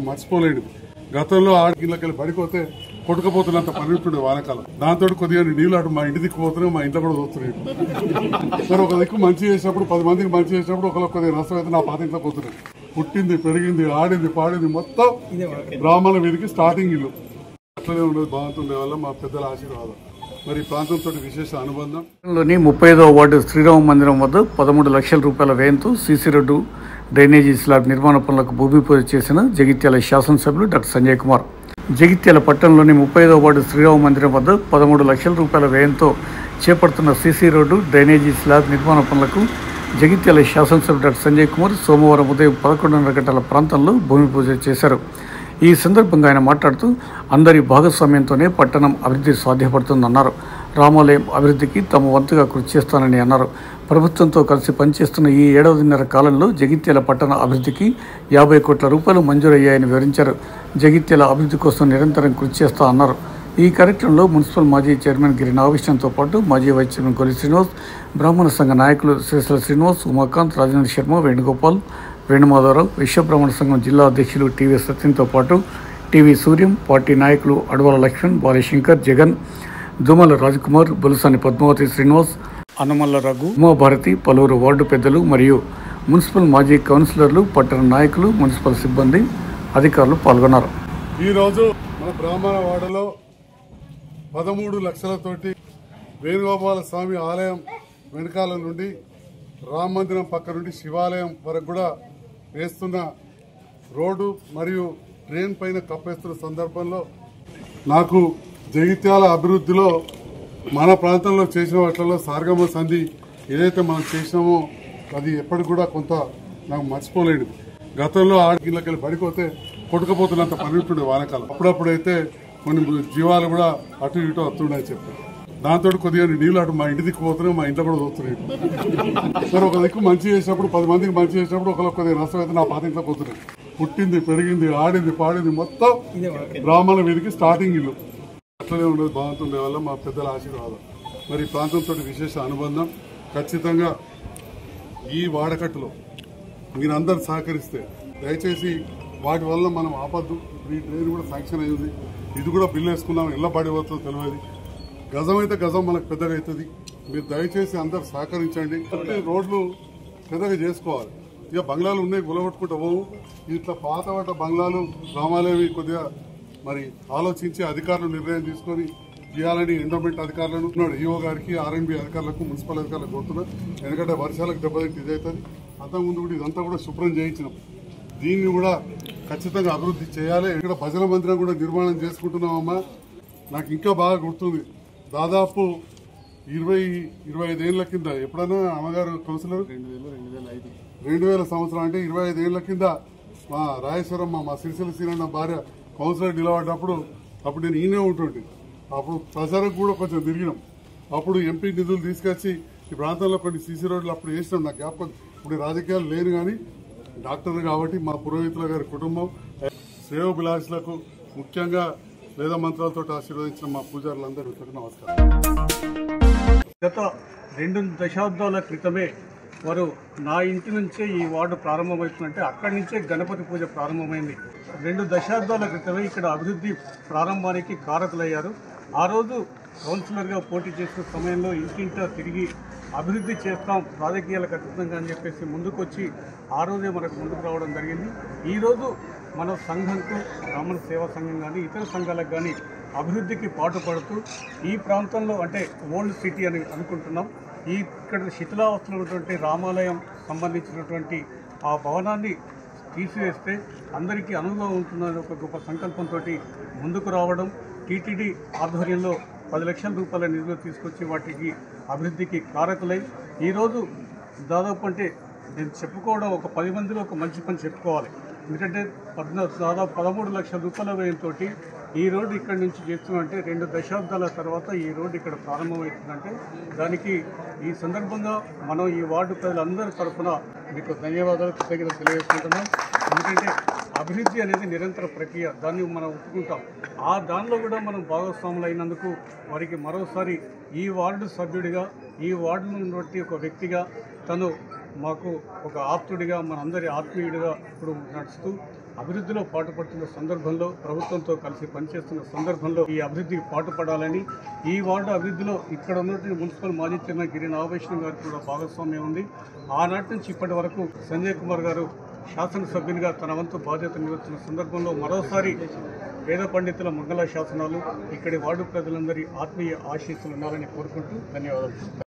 మర్చిపోలేడు. గతంలో ఆడికి పడిపోతే కొట్టుకపోతున్నంత పని ఉంటుండే వానకాలం. దాంతో కొద్దిగా నీళ్ళు అటు మా ఇంటి దిక్కుపోతున్నాయి, మా ఇంట్లో కూడా చూస్తున్నాయి. సరే ఒక దిక్కు మంచి చేసినప్పుడు 10 మందికి మంచి చేసినప్పుడు ఒకరికి కొద్దిగా నష్టం అయితే నా పాత ఇంట్లో పోతున్నాయి. పుట్టింది, పెరిగింది, ఆడింది, పాడింది మొత్తం బ్రాహ్మణ వీధికి స్టార్టింగ్ ఇల్లు. అట్లనే ఉండేది, బాగుంటుండే వల్ల మా పెద్దల ఆశీర్వాదం. మరి ఈ ప్రాంతంతో విశేష అనుబంధం. 35వ వార్డు శ్రీరామ మందిరం వద్ద 13 లక్షల రూపాయల వ్యయంతో సీసీ రోడ్డు, డ్రైనేజీ స్లాబ్ నిర్మాణ పనులకు భూమి పూజ చేసిన జగిత్యాల శాసనసభ్యులు డాక్టర్ సంజయ్ కుమార్. జగిత్యాల పట్టణంలోని 35వ వార్డు శ్రీరామ మందిరం వద్ద 13 లక్షల రూపాయల వ్యయంతో చేపడుతున్న సీసీ రోడ్డు, డ్రైనేజీ స్లాబ్ నిర్మాణ పనులకు జగిత్యాల శాసనసభ్యులు డాక్టర్ సంజయ్ కుమార్ సోమవారం ఉదయం 11:30 గంటల ప్రాంతంలో భూమి పూజ చేశారు. ఈ సందర్భంగా ఆయన మాట్లాడుతూ అందరి భాగస్వామ్యంతోనే పట్టణం అభివృద్ధి సాధ్యపడుతుందన్నారు. రామాలయం అభివృద్ధికి తమ వంతుగా కృషి చేస్తానని అన్నారు. ప్రభుత్వంతో కలిసి పనిచేస్తున్న ఈ 7.5 కాలంలో జగిత్యాల పట్టణ అభివృద్ధికి 50 కోట్ల రూపాయలు మంజూరయ్యాయని వివరించారు. జగిత్యాల అభివృద్ధి కోసం నిరంతరం కృషి చేస్తా అన్నారు. ఈ కార్యక్రమంలో మున్సిపల్ మాజీ చైర్మన్ గిరి నాగకృష్ణన్తో పాటు మాజీ వైస్ చైర్మన్ గొలి శ్రీనివాస్, బ్రాహ్మణ సంఘ నాయకులు శ్రీశైల శ్రీనివాస్, ఉమాకాంత్, రాజేంద్ర శర్మ, వేణుగోపాల్, వేణుమాధవరావు, విశ్వబ్రాహ్మణ సంఘం జిల్లా అధ్యక్షులు టీవీ సత్యంతో పాటు టీవీ సూర్యం, పార్టీ నాయకులు అడవాల లక్ష్మణ్, బాలశంకర్, జగన్, దుమల రాజ్కుమార్, బులసాని పద్మావతి శ్రీనివాస్, అనమల్ల రఘు, ఉమాభారతి, పలువురు వార్డు పెద్దలు మరియు మున్సిపల్ మాజీ కౌన్సిలర్లు, పట్టణ నాయకులు, మున్సిపల్ సిబ్బంది, అధికారులు పాల్గొన్నారు. ఈరోజు మన బ్రాహ్మణ వాడలో 13 లక్షలతోటి వేణుగోపాల స్వామి ఆలయం వెనకాల నుండి రామ మందిరం పక్క నుండి శివాలయం వరకు కూడా వేస్తున్న రోడ్డు మరియు ట్రైన్ పైన కప్పేస్తున్న సందర్భంలో నాకు జగిత్యాల అభివృద్ధిలో మన ప్రాంతంలో చేసిన వాటిలో సార్గమ సంధి ఏదైతే మనం చేసినామో అది ఎప్పటికి కూడా కొంత నాకు మర్చిపోలేడు. గతంలో ఆడికి పడిపోతే కొట్టుకపోతున్నంత పని ఉంటుండే వానకాలం. అప్పుడప్పుడైతే కొన్ని జీవాలు కూడా అటు ఇటు వస్తుండే చెప్పారు. దాంతో కొద్దిగా నీళ్ళు అటు మా ఇంటి దిక్కుపోతున్నాయి, మా ఇంట్లో కూడా చూస్తున్నాయి. సరే ఒక దిక్కు మంచి చేసినప్పుడు 10 మందికి మంచి చేసినప్పుడు ఒకరికి కొద్దిగా నష్టం అయితే నా పాత ఇంట్లో పోతున్నాయి. పుట్టింది, పెరిగింది, ఆడింది, పాడింది మొత్తం బ్రాహ్మణ వీధికి స్టార్టింగ్ ఇల్లు. అట్లనే ఉండేది, బాగుంటుండే వల్ల మా పెద్దల ఆశీర్వాదం. మరి ఈ ప్రాంతంతో విశేష అనుబంధం. ఖచ్చితంగా ఈ వాడకట్టులో మీరందరూ సహకరిస్తే దయచేసి వాటి వల్ల మనం ఆపద్దు. ఈ ట్రైన్ కూడా శాంక్షన్ అయ్యింది, ఇది కూడా బిల్లు వేసుకున్నాం. ఎలా పడిపోతుందో తెలియదు. గజం అయితే గజం మనకు పెద్దగా అవుతుంది. మీరు దయచేసి అందరు సహకరించండి. రోడ్లు పెద్దగా చేసుకోవాలి. ఇక బంగ్లాలు ఉన్నాయి, గులగొట్టుకుంటూ పోవు. ఇట్లా పాత పడ్డ బంగ్లాలు రామాలేవి కొద్దిగా మరి ఆలోచించి అధికారులు నిర్ణయం తీసుకొని ఇవ్వాలని ఎండోమెంట్ అధికారులను ఈఓ గారికి, ఆర్ఎండ్బి అధికారులకు, మున్సిపల్ అధికారులకు కోరుతున్నారు. ఎందుకంటే వర్షాలకు దెబ్బతింటే ఇదవుతుంది. అంతకుముందు కూడా ఇదంతా కూడా శుభ్రం చేయించినాం. దీన్ని కూడా ఖచ్చితంగా అభివృద్ధి చేయాలి. ఇక్కడ భజన మందిరం కూడా నిర్మాణం చేసుకుంటున్నామమ్మా. నాకు ఇంకా బాగా గుర్తుంది, దాదాపు 20-25 ఏళ్ల కింద ఎప్పుడైనా అమ్మగారు కౌన్సిలర్ 2000 సంవత్సరం అంటే 25 ఏళ్ల కింద మా రాజేశ్వరమ్మ, మా సిరిసిల్ల సీనన్న భార్య కౌన్సిలర్ నిలబడ్డప్పుడు అప్పుడు నేను ఈయనే ఉంటుండే. అప్పుడు ప్రచారం కూడా కొంచెం తిరిగినాం. అప్పుడు ఎంపీ నిధులు తీసుకొచ్చి ఈ ప్రాంతంలో కొన్ని సీసీ రోడ్లు అప్పుడు వేసినాం. నాకు జ్ఞాపకం. ఇప్పుడు రాజకీయాలు లేను కానీ డాక్టర్ కాబట్టి మా పురోహితుల గారి కుటుంబం, శ్రేయోభిలాషులకు ముఖ్యంగా వేద మంత్రాలతో ఆశీర్వదించిన మా పూజారులందరూ నమస్కారం. గత 2 దశాబ్దాల క్రితమే వారు నా ఇంటి నుంచే ఈ వార్డు ప్రారంభమవుతుందంటే అక్కడి నుంచే గణపతి పూజ ప్రారంభమైంది. 2 దశాబ్దాల క్రితమే ఇక్కడ అభివృద్ధి ప్రారంభానికి కారకులయ్యారు. ఆ రోజు కౌన్సిలర్గా పోటీ చేసిన సమయంలో ఇంటింటా తిరిగి అభివృద్ధి చేస్తాం రాజకీయాలకు అతీతంగా అని చెప్పేసి ముందుకొచ్చి ఆ రోజే మనకు ముందుకు రావడం జరిగింది. ఈరోజు మన సంఘంకు, బ్రాహ్మణ సేవా సంఘం కానీ ఇతర సంఘాలకు కానీ అభివృద్ధికి పాటుపడుతూ ఈ ప్రాంతంలో అంటే ఓల్డ్ సిటీ అని అనుకుంటున్నాం. ఇక్కడ శిథిలావస్థలో ఉన్నటువంటి రామాలయం సంబంధించినటువంటి ఆ భవనాన్ని తీసివేస్తే అందరికీ అనువుగా ఉంటుందని ఒక గొప్ప సంకల్పంతో ముందుకు రావడం, టీటీడీ ఆధ్వర్యంలో 10 లక్షల రూపాయల నిధులు తీసుకొచ్చి వాటికి అభివృద్ధికి కారకులై ఈరోజు దాదాపు అంటే నేను చెప్పుకోవడం ఒక 10 మందిలో ఒక మంచి పని చెప్పుకోవాలి. ఎందుకంటే దాదాపు 13 లక్షల రూపాయల వ్యయంతో ఈ రోడ్డు ఇక్కడి నుంచి చేస్తున్నామంటే 2 దశాబ్దాల తర్వాత ఈ రోడ్డు ఇక్కడ ప్రారంభమవుతుందంటే దానికి ఈ సందర్భంగా మనం ఈ వార్డు ప్రజలందరి తరఫున మీకు ధన్యవాదాలు, కృతజ్ఞతలు తెలియజేసుకుంటున్నాం. ఎందుకంటే అభివృద్ధి అనేది నిరంతర ప్రక్రియ, దాన్ని మనం ఒప్పుకుంటాం. దానిలో కూడా మనం భాగస్వాములు అయినందుకు వారికి మరోసారి ఈ వార్డు సభ్యుడిగా, ఈ వార్డులో ఉన్నటువంటి ఒక వ్యక్తిగా, తను మాకు ఒక ఆప్తుడిగా, మనందరి ఆత్మీయుడిగా ఇప్పుడు నడుస్తూ అభివృద్ధిలో పాటుపడుతున్న సందర్భంలో, ప్రభుత్వంతో కలిసి పనిచేస్తున్న సందర్భంలో ఈ అభివృద్ధికి పాటుపడాలని, ఈ వార్డు అభివృద్ధిలో ఇక్కడ ఉన్నటువంటి మున్సిపల్ మాజీ చైర్మన్ గిరి నాగభూషణం గారికి కూడా భాగస్వామ్యం ఉంది. ఆనాటి నుంచి ఇప్పటి వరకు సంజయ్ కుమార్ గారు శాసనసభ్యునిగా తన వంతు బాధ్యత నిర్వహిస్తున్న సందర్భంలో మరోసారి వేద పండితుల మంగళ శాసనాలు ఇక్కడి వార్డు ప్రజలందరి ఆత్మీయ ఆశీస్సులు ఉండాలని కోరుకుంటూ ధన్యవాదాలు.